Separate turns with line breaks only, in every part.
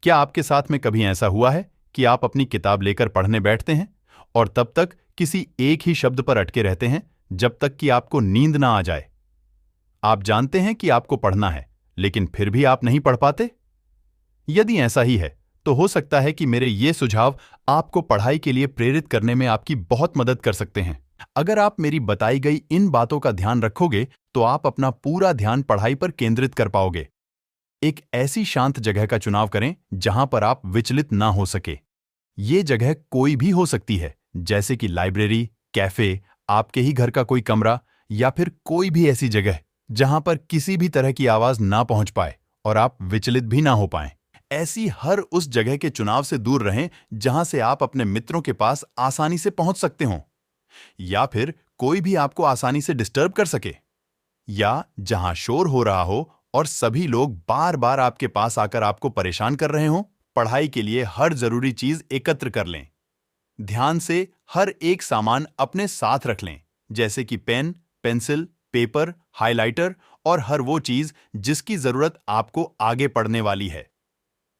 क्या आपके साथ में कभी ऐसा हुआ है कि आप अपनी किताब लेकर पढ़ने बैठते हैं और तब तक किसी एक ही शब्द पर अटके रहते हैं जब तक कि आपको नींद ना आ जाए? आप जानते हैं कि आपको पढ़ना है, लेकिन फिर भी आप नहीं पढ़ पाते? यदि ऐसा ही है, तो हो सकता है कि मेरे ये सुझाव आपको पढ़ाई के लिए प्रेरित करने में आपकी बहुत मदद कर सकते हैं। अगर आप मेरी बताई गई इन बातों का ध्यान रखोगे, तो आप अपना पूरा ध्यान पढ़ाई पर केंद्रित कर पाओगे। एक ऐसी शांत जगह का चुनाव करें जहां पर आप विचलित ना हो सके। ये जगह कोई भी हो सकती है, जैसे कि लाइब्रेरी, कैफे, आपके ही घर का कोई कमरा, या फिर कोई भी ऐसी जगह जहां पर किसी भी तरह की आवाज ना पहुंच पाए और आप विचलित भी ना हो पाएं। ऐसी हर उस जगह के चुनाव से दूर रहें जहां से आप अपने मित्रों के पास आसानी से पहुंच सकते हो, या फिर कोई भी आपको आसानी से डिस्टर्ब कर सके, या जहां शोर हो रहा हो और सभी लोग बार बार आपके पास आकर आपको परेशान कर रहे हों। पढ़ाई के लिए हर जरूरी चीज एकत्र कर लें। ध्यान से हर एक सामान अपने साथ रख लें, जैसे कि पेन, पेंसिल, पेपर, हाइलाइटर और हर वो चीज जिसकी जरूरत आपको आगे पढ़ने वाली है।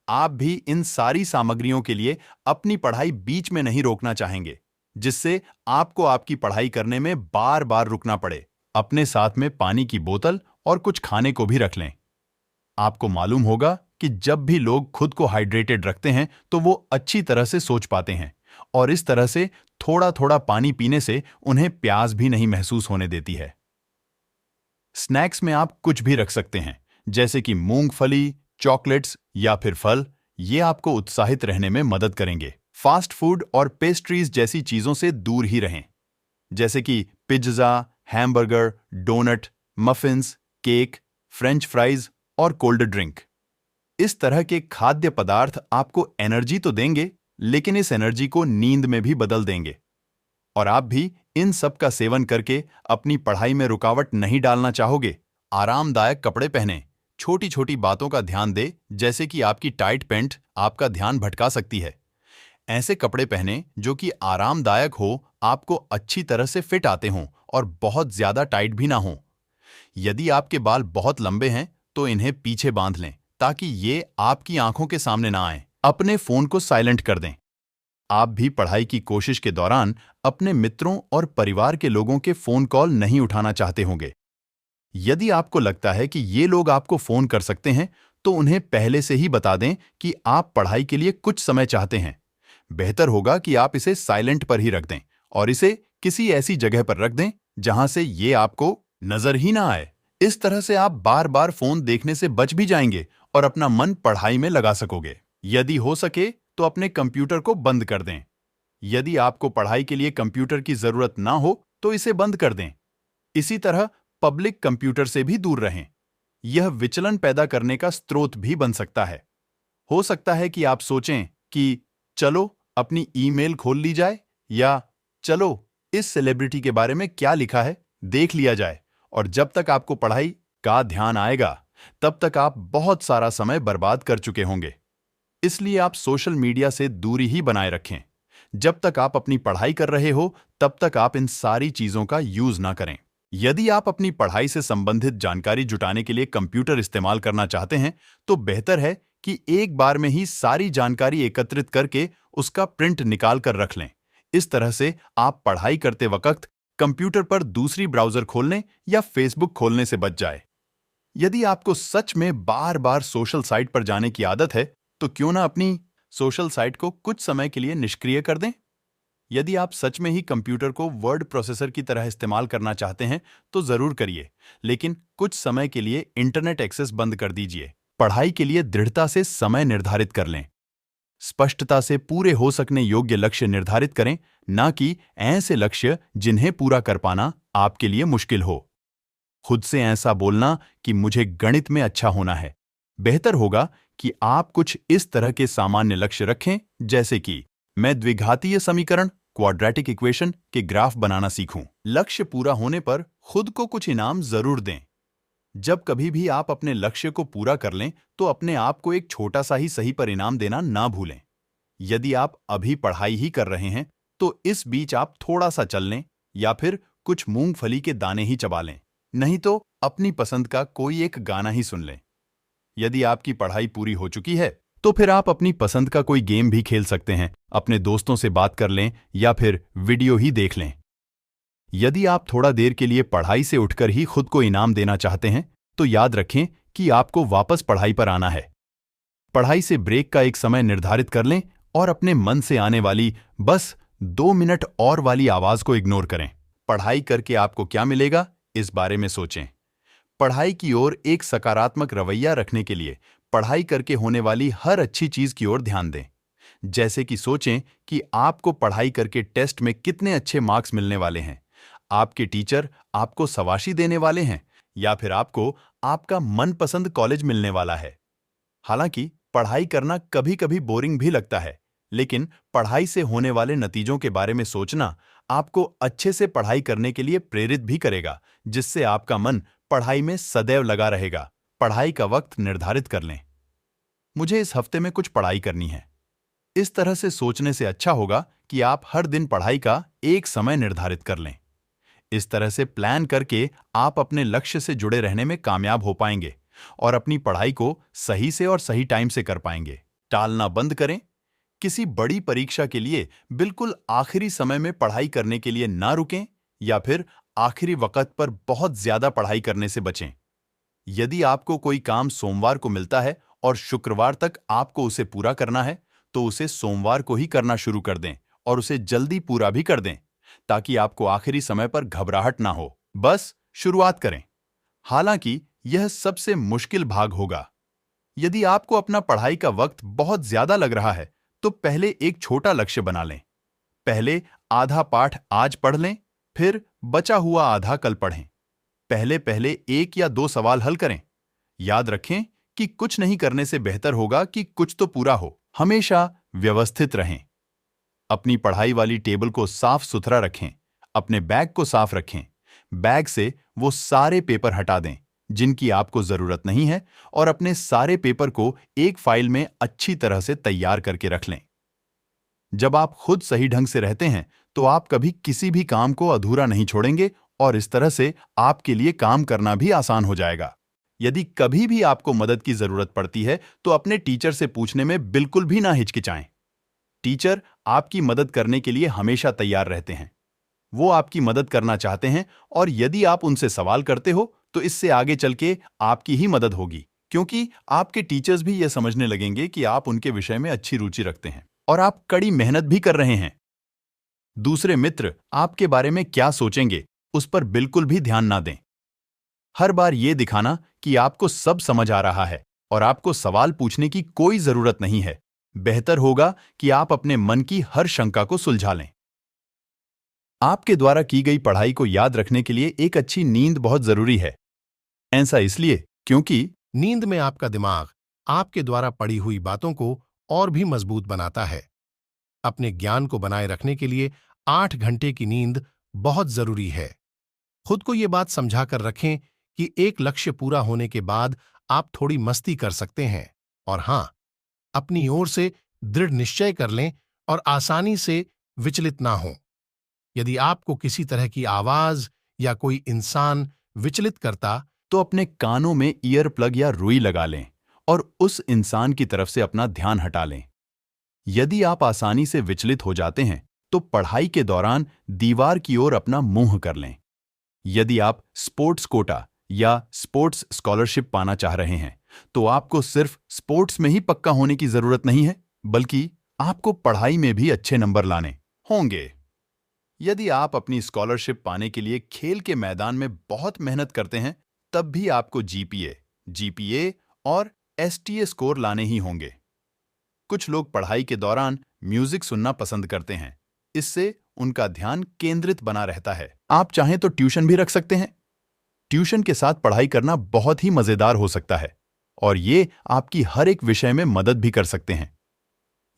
आप भी इन सारी सामग्रियों के लिए अपनी पढ़ाई बीच में नहीं रोकना चाहेंगे, जिससे आपको आपकी पढ़ाई करने में बार बार रुकना पड़े। अपने साथ में पानी की बोतल और कुछ खाने को भी रख लें। आपको मालूम होगा कि जब भी लोग खुद को हाइड्रेटेड रखते हैं तो वो अच्छी तरह से सोच पाते हैं, और इस तरह से थोड़ा थोड़ा पानी पीने से उन्हें प्यास भी नहीं महसूस होने देती है। स्नैक्स में आप कुछ भी रख सकते हैं, जैसे कि मूंगफली, चॉकलेट्स या फिर फल। ये आपको उत्साहित रहने में मदद करेंगे। फास्ट फूड और पेस्ट्रीज जैसी चीजों से दूर ही रहें, जैसे कि pizza, hamburger, donut, muffins, cake, French fries और कोल्ड ड्रिंक। इस तरह के खाद्य पदार्थ आपको एनर्जी तो देंगे, लेकिन इस एनर्जी को नींद में भी बदल देंगे। और आप भी इन सब का सेवन करके अपनी पढ़ाई में रुकावट नहीं डालना चाहोगे। आरामदायक कपड़े पहने, छोटी छोटी बातों का ध्यान दे, जैसे कि आपकी टाइट पैंट आपका ध्यान भटका सकती है। ऐसे कपड़े पहने जो कि आरामदायक हो, आपको अच्छी तरह से फिट आते हों और बहुत ज्यादा टाइट भी ना हों। यदि आपके बाल बहुत लंबे हैं तो इन्हें पीछे बांध लें, ताकि ये आपकी आंखों के सामने ना आए। अपने फोन को साइलेंट कर दें। आप भी पढ़ाई की कोशिश के दौरान अपने मित्रों और परिवार के लोगों के फोन कॉल नहीं उठाना चाहते होंगे। यदि आपको लगता है कि ये लोग आपको फोन कर सकते हैं, तो उन्हें पहले से ही बता दें कि आप पढ़ाई के लिए कुछ समय चाहते हैं। बेहतर होगा कि आप इसे साइलेंट पर ही रख दें और इसे किसी ऐसी जगह पर रख दें जहां से ये आपको नजर ही ना आए। इस तरह से आप बार बार फोन देखने से बच भी जाएंगे और अपना मन पढ़ाई में लगा सकोगे। यदि हो सके तो अपने कंप्यूटर को बंद कर दें। यदि आपको पढ़ाई के लिए कंप्यूटर की जरूरत ना हो तो इसे बंद कर दें। इसी तरह पब्लिक कंप्यूटर से भी दूर रहें। यह विचलन पैदा करने का स्रोत भी बन सकता है। हो सकता है कि आप सोचें कि चलो अपनी ईमेल खोल ली जाए, या चलो इस सेलिब्रिटी के बारे में क्या लिखा है देख लिया जाए, और जब तक आपको पढ़ाई का ध्यान आएगा तब तक आप बहुत सारा समय बर्बाद कर चुके होंगे। इसलिए आप सोशल मीडिया से दूरी ही बनाए रखें। जब तक आप अपनी पढ़ाई कर रहे हो तब तक आप इन सारी चीजों का यूज ना करें। यदि आप अपनी पढ़ाई से संबंधित जानकारी जुटाने के लिए कंप्यूटर इस्तेमाल करना चाहते हैं, तो बेहतर है कि एक बार में ही सारी जानकारी एकत्रित करके उसका प्रिंट निकाल कर रख लें। इस तरह से आप पढ़ाई करते वक्त कंप्यूटर पर दूसरी ब्राउजर खोलने या फेसबुक खोलने से बच जाए। यदि आपको सच में बार बार सोशल साइट पर जाने की आदत है, तो क्यों ना अपनी सोशल साइट को कुछ समय के लिए निष्क्रिय कर दें। यदि आप सच में ही कंप्यूटर को वर्ड प्रोसेसर की तरह इस्तेमाल करना चाहते हैं तो जरूर करिए, लेकिन कुछ समय के लिए इंटरनेट एक्सेस बंद कर दीजिए। पढ़ाई के लिए दृढ़ता से समय निर्धारित कर लें। स्पष्टता से पूरे हो सकने योग्य लक्ष्य निर्धारित करें, ना कि ऐसे लक्ष्य जिन्हें पूरा कर पाना आपके लिए मुश्किल हो। खुद से ऐसा बोलना कि मुझे गणित में अच्छा होना है। बेहतर होगा कि आप कुछ इस तरह के सामान्य लक्ष्य रखें, जैसे कि मैं द्विघातीय समीकरण क्वाड्रेटिक इक्वेशन के ग्राफ बनाना सीखूं। लक्ष्य पूरा होने पर खुद को कुछ इनाम जरूर दें। जब कभी भी आप अपने लक्ष्य को पूरा कर लें तो अपने आप को एक छोटा सा ही सही पर इनाम देना ना भूलें। यदि आप अभी पढ़ाई ही कर रहे हैं तो इस बीच आप थोड़ा सा चल लें या फिर कुछ मूंगफली के दाने ही चबा लें, नहीं तो अपनी पसंद का कोई एक गाना ही सुन लें। यदि आपकी पढ़ाई पूरी हो चुकी है तो फिर आप अपनी पसंद का कोई गेम भी खेल सकते हैं, अपने दोस्तों से बात कर लें या फिर वीडियो ही देख लें। यदि आप थोड़ा देर के लिए पढ़ाई से उठकर ही खुद को इनाम देना चाहते हैं, तो याद रखें कि आपको वापस पढ़ाई पर आना है। पढ़ाई से ब्रेक का एक समय निर्धारित कर लें और अपने मन से आने वाली बस 2 मिनट और वाली आवाज को इग्नोर करें। पढ़ाई करके आपको क्या मिलेगा, इस बारे में सोचें। पढ़ाई की ओर एक सकारात्मक रवैया रखने के लिए पढ़ाई करके होने वाली हर अच्छी चीज की ओर ध्यान दें। जैसे कि सोचें कि आपको पढ़ाई करके टेस्ट में कितने अच्छे मार्क्स मिलने वाले हैं, आपके टीचर आपको शाबाशी देने वाले हैं या फिर आपको आपका मनपसंद कॉलेज मिलने वाला है। हालांकि पढ़ाई करना कभी कभी बोरिंग भी लगता है, लेकिन पढ़ाई से होने वाले नतीजों के बारे में सोचना आपको अच्छे से पढ़ाई करने के लिए प्रेरित भी करेगा, जिससे आपका मन पढ़ाई में सदैव लगा रहेगा। पढ़ाई का वक्त निर्धारित कर लें। मुझे इस हफ्ते में कुछ पढ़ाई करनी है। इस तरह से सोचने से अच्छा होगा कि आप हर दिन पढ़ाई का एक समय निर्धारित कर लें। इस तरह से प्लान करके आप अपने लक्ष्य से जुड़े रहने में कामयाब हो पाएंगे और अपनी पढ़ाई को सही से और सही टाइम से कर पाएंगे। टालना बंद करें। किसी बड़ी परीक्षा के लिए बिल्कुल आखिरी समय में पढ़ाई करने के लिए ना रुकें या फिर आखिरी वक्त पर बहुत ज्यादा पढ़ाई करने से बचें। यदि आपको कोई काम सोमवार को मिलता है और शुक्रवार तक आपको उसे पूरा करना है, तो उसे सोमवार को ही करना शुरू कर दें और उसे जल्दी पूरा भी कर दें, ताकि आपको आखिरी समय पर घबराहट ना हो। बस शुरुआत करें। हालांकि यह सबसे मुश्किल भाग होगा। यदि आपको अपना पढ़ाई का वक्त बहुत ज्यादा लग रहा है, तो पहले एक छोटा लक्ष्य बना लें। पहले आधा पाठ आज पढ़ लें, फिर बचा हुआ आधा कल पढ़ें। पहले पहले 1 या 2 सवाल हल करें। याद रखें कि कुछ नहीं करने से बेहतर होगा कि कुछ तो पूरा हो। हमेशा व्यवस्थित रहें। अपनी पढ़ाई वाली टेबल को साफ सुथरा रखें। अपने बैग को साफ रखें। बैग से वो सारे पेपर हटा दें जिनकी आपको जरूरत नहीं है और अपने सारे पेपर को एक फाइल में अच्छी तरह से तैयार करके रख लें। जब आप खुद सही ढंग से रहते हैं, तो आप कभी किसी भी काम को अधूरा नहीं छोड़ेंगे और इस तरह से आपके लिए काम करना भी आसान हो जाएगा। यदि कभी भी आपको मदद की जरूरत पड़ती है, तो अपने टीचर से पूछने में बिल्कुल भी ना हिचकिचाएं। टीचर आपकी मदद करने के लिए हमेशा तैयार रहते हैं। वो आपकी मदद करना चाहते हैं और यदि आप उनसे सवाल करते हो, तो इससे आगे चल के आपकी ही मदद होगी, क्योंकि आपके टीचर्स भी यह समझने लगेंगे कि आप उनके विषय में अच्छी रुचि रखते हैं और आप कड़ी मेहनत भी कर रहे हैं। दूसरे मित्र आपके बारे में क्या सोचेंगे, उस पर बिल्कुल भी ध्यान ना दें। हर बार ये दिखाना कि आपको सब समझ आ रहा है और आपको सवाल पूछने की कोई जरूरत नहीं है, बेहतर होगा कि आप अपने मन की हर शंका को सुलझा लें। आपके द्वारा की गई पढ़ाई को याद रखने के लिए एक अच्छी नींद बहुत जरूरी है। ऐसा इसलिए क्योंकि
नींद में आपका दिमाग आपके द्वारा पढ़ी हुई बातों को और भी मजबूत बनाता है। अपने ज्ञान को बनाए रखने के लिए 8 घंटे की नींद बहुत जरूरी है। खुद को ये बात समझाकर रखें कि एक लक्ष्य पूरा होने के बाद आप थोड़ी मस्ती कर सकते हैं, और हां, अपनी ओर से दृढ़ निश्चय कर लें और आसानी से विचलित ना हो। यदि आपको किसी तरह की आवाज या कोई इंसान विचलित करता,
तो अपने कानों में ईयर प्लग या रुई लगा लें और उस इंसान की तरफ से अपना ध्यान हटा लें। यदि आप आसानी से विचलित हो जाते हैं, तो पढ़ाई के दौरान दीवार की ओर अपना मुंह कर लें। यदि आप स्पोर्ट्स कोटा या स्पोर्ट्स स्कॉलरशिप पाना चाह रहे हैं, तो आपको सिर्फ स्पोर्ट्स में ही पक्का होने की जरूरत नहीं है, बल्कि आपको पढ़ाई में भी अच्छे नंबर लाने होंगे। यदि आप अपनी स्कॉलरशिप पाने के लिए खेल के मैदान में बहुत मेहनत करते हैं, तब भी आपको जीपीए और एसटीए स्कोर लाने ही होंगे। कुछ लोग पढ़ाई के दौरान म्यूजिक सुनना पसंद करते हैं। इससे उनका ध्यान केंद्रित बना रहता है। आप चाहें तो ट्यूशन भी रख सकते हैं। ट्यूशन के साथ पढ़ाई करना बहुत ही मजेदार हो सकता है और ये आपकी हर एक विषय में मदद भी कर सकते हैं।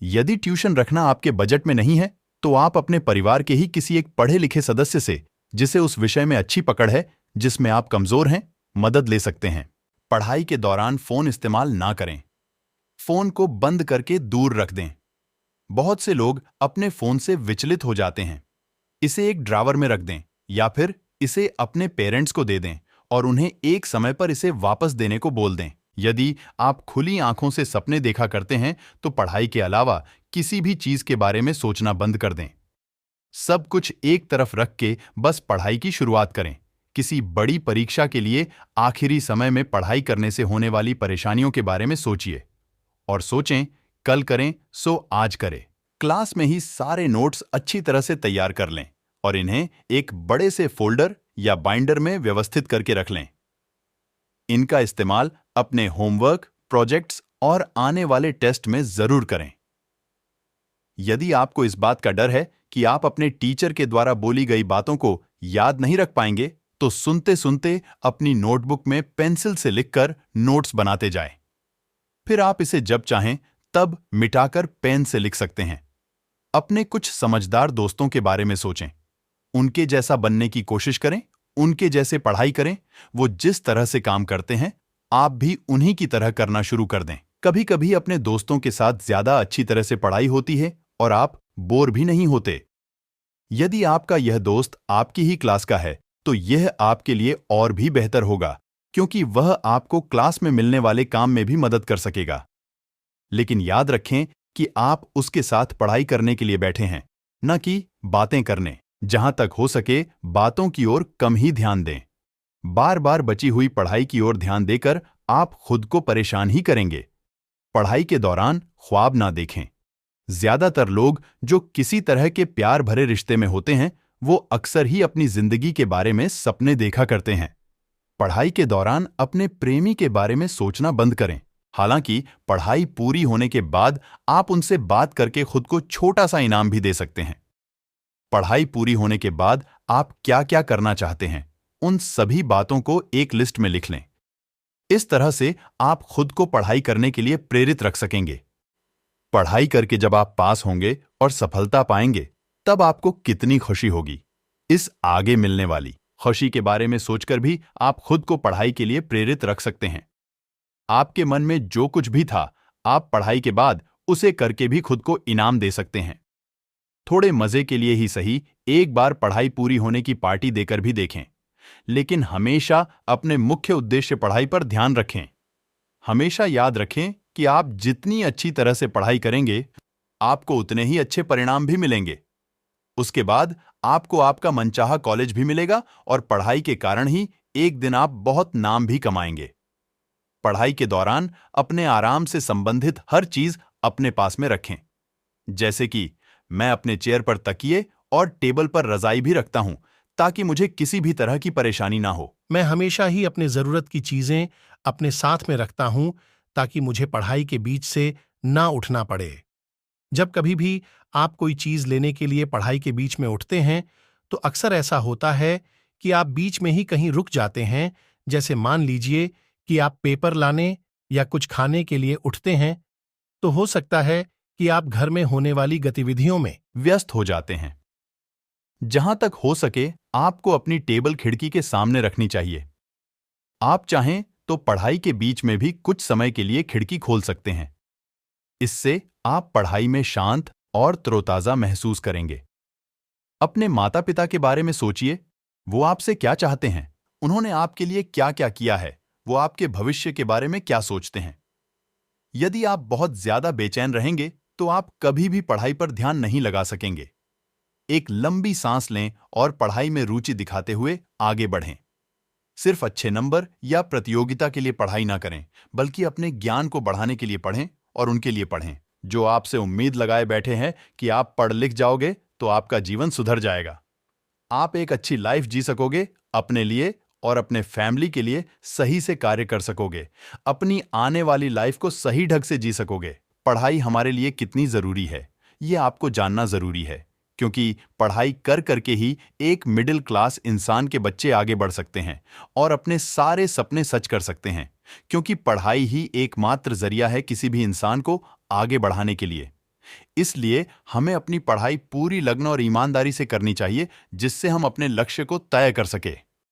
यदि ट्यूशन रखना आपके बजट में नहीं है, तो आप अपने परिवार के ही किसी एक पढ़े लिखे सदस्य से, जिसे उस विषय में अच्छी पकड़ है जिसमें आप कमजोर हैं, मदद ले सकते हैं। पढ़ाई के दौरान फोन इस्तेमाल ना करें। फोन को बंद करके दूर रख दें। बहुत से लोग अपने फोन से विचलित हो जाते हैं। इसे एक ड्रावर में रख दें या फिर इसे अपने पेरेंट्स को दे दें और उन्हें एक समय पर इसे वापस देने को बोल दें। यदि आप खुली आंखों से सपने देखा करते हैं तो पढ़ाई के अलावा किसी भी चीज के बारे में सोचना बंद कर दें। सब कुछ एक तरफ रख के बस पढ़ाई की शुरुआत करें। किसी बड़ी परीक्षा के लिए आखिरी समय में पढ़ाई करने से होने वाली परेशानियों के बारे में सोचिए और सोचें, कल करें सो आज करें। क्लास में ही सारे नोट्स अच्छी तरह से तैयार कर लें और इन्हें एक बड़े से फोल्डर या बाइंडर में व्यवस्थित करके रख लें। इनका इस्तेमाल अपने होमवर्क, प्रोजेक्ट्स और आने वाले टेस्ट में जरूर करें। यदि आपको इस बात का डर है कि आप अपने टीचर के द्वारा बोली गई बातों को याद नहीं रख पाएंगे, तो सुनते सुनते अपनी नोटबुक में पेंसिल से लिखकर नोट्स बनाते जाएं। फिर आप इसे जब चाहें तब मिटाकर पेन से लिख सकते हैं। अपने कुछ समझदार दोस्तों के बारे में सोचें। उनके जैसा बनने की कोशिश करें, उनके जैसे पढ़ाई करें। वो जिस तरह से काम करते हैं, आप भी उन्हीं की तरह करना शुरू कर दें। कभी कभी अपने दोस्तों के साथ ज्यादा अच्छी तरह से पढ़ाई होती है और आप बोर भी नहीं होते। यदि आपका यह दोस्त आपकी ही क्लास का है, तो यह आपके लिए और भी बेहतर होगा, क्योंकि वह आपको क्लास में मिलने वाले काम में भी मदद कर सकेगा। लेकिन याद रखें कि आप उसके साथ पढ़ाई करने के लिए बैठे हैं, न कि बातें करने। जहां तक हो सके बातों की ओर कम ही ध्यान दें। बार बार बची हुई पढ़ाई की ओर ध्यान देकर आप खुद को परेशान ही करेंगे। पढ़ाई के दौरान ख्वाब ना देखें। ज्यादातर लोग जो किसी तरह के प्यार भरे रिश्ते में होते हैं, वो अक्सर ही अपनी जिंदगी के बारे में सपने देखा करते हैं। पढ़ाई के दौरान अपने प्रेमी के बारे में सोचना बंद करें। हालांकि पढ़ाई पूरी होने के बाद आप उनसे बात करके खुद को छोटा सा इनाम भी दे सकते हैं। पढ़ाई पूरी होने के बाद आप क्या क्या करना चाहते हैं, उन सभी बातों को एक लिस्ट में लिख लें। इस तरह से आप खुद को पढ़ाई करने के लिए प्रेरित रख सकेंगे। पढ़ाई करके जब आप पास होंगे और सफलता पाएंगे, तब आपको कितनी खुशी होगी। इस आगे मिलने वाली खुशी के बारे में सोचकर भी आप खुद को पढ़ाई के लिए प्रेरित रख सकते हैं। आपके मन में जो कुछ भी था, आप पढ़ाई के बाद उसे करके भी खुद को इनाम दे सकते हैं। थोड़े मजे के लिए ही सही, एक बार पढ़ाई पूरी होने की पार्टी देकर भी देखें, लेकिन हमेशा अपने मुख्य उद्देश्य पढ़ाई पर ध्यान रखें। हमेशा याद रखें कि आप जितनी अच्छी तरह से पढ़ाई करेंगे, आपको उतने ही अच्छे परिणाम भी मिलेंगे। उसके बाद आपको आपका मनचाहा कॉलेज भी मिलेगा और पढ़ाई के कारण ही एक दिन आप बहुत नाम भी कमाएंगे। पढ़ाई के दौरान अपने आराम से संबंधित हर चीज अपने पास में रखें। जैसे कि मैं अपने चेयर पर तकिए और टेबल पर रजाई भी रखता हूं, ताकि मुझे किसी भी तरह की परेशानी ना हो।
मैं हमेशा ही अपने जरूरत की चीजें अपने साथ में रखता हूं, ताकि मुझे पढ़ाई के बीच से ना उठना पड़े। जब कभी भी आप कोई चीज लेने के लिए पढ़ाई के बीच में उठते हैं, तो अक्सर ऐसा होता है कि आप बीच में ही कहीं रुक जाते हैं। जैसे मान लीजिए कि आप पेपर लाने या कुछ खाने के लिए उठते हैं, तो हो सकता है कि आप घर में होने वाली गतिविधियों में
व्यस्त हो जाते हैं। जहां तक हो सके आपको अपनी टेबल खिड़की के सामने रखनी चाहिए। आप चाहें तो पढ़ाई के बीच में भी कुछ समय के लिए खिड़की खोल सकते हैं। इससे आप पढ़ाई में शांत और तरोताजा महसूस करेंगे। अपने माता पिता के बारे में सोचिए। वो आपसे क्या चाहते हैं, उन्होंने आपके लिए क्या क्या किया है, वो आपके भविष्य के बारे में क्या सोचते हैं। यदि आप बहुत ज्यादा बेचैन रहेंगे, तो आप कभी भी पढ़ाई पर ध्यान नहीं लगा सकेंगे। एक लंबी सांस लें और पढ़ाई में रुचि दिखाते हुए आगे बढ़ें। सिर्फ अच्छे नंबर या प्रतियोगिता के लिए पढ़ाई ना करें, बल्कि अपने ज्ञान को बढ़ाने के लिए पढ़ें और उनके लिए पढ़ें। जो आपसे उम्मीद लगाए बैठे हैं कि आप पढ़ लिख जाओगे तो आपका जीवन सुधर जाएगा। आप एक अच्छी लाइफ जी सकोगे, अपने लिए और अपने फैमिली के लिए सही से कार्य कर सकोगे, अपनी आने वाली लाइफ को सही ढंग से जी सकोगे। पढ़ाई हमारे लिए कितनी जरूरी है, ये आपको जानना जरूरी है, क्योंकि पढ़ाई कर करके ही एक मिडिल क्लास इंसान के बच्चे आगे बढ़ सकते हैं और अपने सारे सपने सच कर सकते हैं, क्योंकि पढ़ाई ही एकमात्र जरिया है किसी भी इंसान को आगे बढ़ाने के लिए। इसलिए हमें अपनी पढ़ाई पूरी लगन और ईमानदारी से करनी चाहिए, जिससे हम अपने लक्ष्य को तय कर सके।